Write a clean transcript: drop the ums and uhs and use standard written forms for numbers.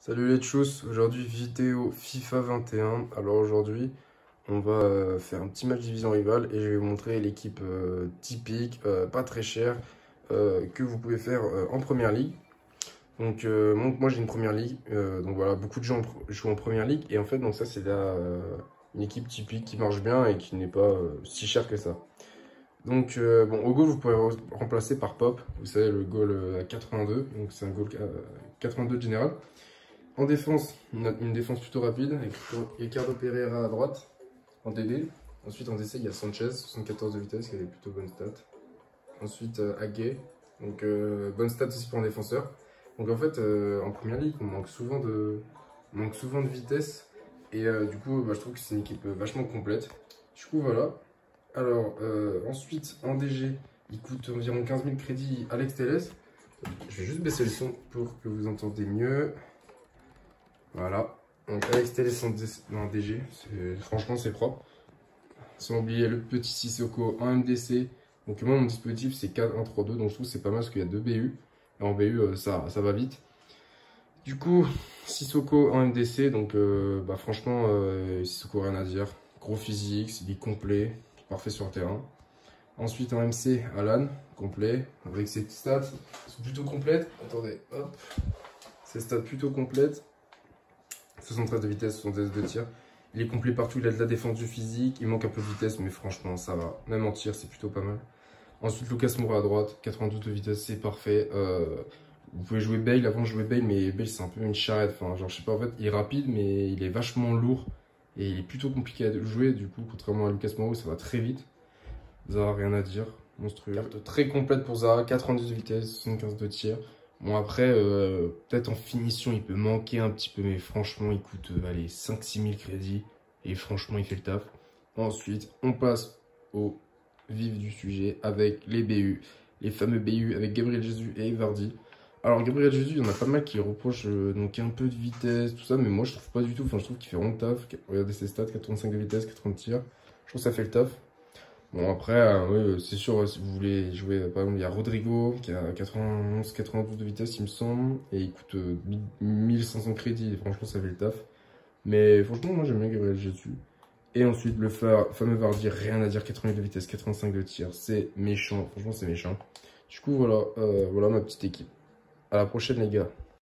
Salut les tchous, aujourd'hui vidéo FIFA 21. Alors aujourd'hui on va faire un petit match division rivale et je vais vous montrer l'équipe typique, pas très chère, que vous pouvez faire en première ligue. Donc moi j'ai une première ligue, donc voilà, beaucoup de gens jouent en première ligue et en fait donc ça c'est une équipe typique qui marche bien et qui n'est pas si chère que ça. Donc bon, au goal vous pouvez remplacer par Pop, vous savez le goal à 82, donc c'est un goal 82 de général. En défense, on a une défense plutôt rapide avec Ricardo Pereira à droite en DB. Ensuite en DC, il y a Sanchez, 74 de vitesse, qui a des plutôt bonnes stats. Ensuite Aguet, donc bonne stats aussi pour un défenseur. Donc en fait, en première ligue, on manque souvent de vitesse. Et du coup, je trouve que c'est une équipe vachement complète. Du coup, voilà. Alors, ensuite, en DG, il coûte environ 15 000 crédits Alex Telles. Je vais juste baisser le son pour que vous entendiez mieux. Voilà, donc Alex Telles en DG, franchement c'est propre. Sans oublier le petit Sissoko en MDC. Donc moi mon dispositif c'est 4-1-3-2, donc je trouve que c'est pas mal parce qu'il y a 2 BU. Et en BU ça va vite. Du coup, Sissoko en MDC, donc franchement Sissoko rien à dire. Gros physique, il est complet, parfait sur le terrain. Ensuite en MC, Alan, complet, avec ses stats, elles sont plutôt complètes. Attendez, hop, ses stats plutôt complètes. 73 de vitesse, 72 de tir. Il est complet partout, il a de la défense du physique, il manque un peu de vitesse, mais franchement, ça va. Même en tir, c'est plutôt pas mal. Ensuite, Lucas Moura à droite, 92 de vitesse, c'est parfait. Vous pouvez jouer Bale, avant je jouais Bale, mais Bale c'est un peu une charrette. Enfin, genre, je sais pas, en fait, il est rapide, mais il est vachement lourd. Et il est plutôt compliqué à jouer, du coup, contrairement à Lucas Moura, ça va très vite. Zara, rien à dire, monstrueux. Carte très complète pour Zara, 92 de vitesse, 75 de tir. Bon après, peut-être en finition il peut manquer un petit peu, mais franchement il coûte allez, 5-6 000 crédits et franchement il fait le taf. Ensuite on passe au vif du sujet avec les BU, les fameux BU avec Gabriel Jesus et Vardy. Alors Gabriel Jesus, il y en a pas mal qui reprochent donc un peu de vitesse, tout ça, mais moi je trouve pas du tout, enfin je trouve qu'il fait vraiment le taf. Regardez ses stats, 85 de vitesse, 80 de tir, je trouve que ça fait le taf. Bon après, oui, c'est sûr, si vous voulez jouer, par exemple, il y a Rodrigo qui a 91-92 de vitesse il me semble, et il coûte 1500 crédits, et franchement ça fait le taf. Mais franchement moi j'aime bien Gabriel Jesus. Et ensuite le fameux Vardy, rien à dire, 88 de vitesse, 85 de tir, c'est méchant, franchement c'est méchant. Du coup voilà, voilà ma petite équipe. À la prochaine les gars.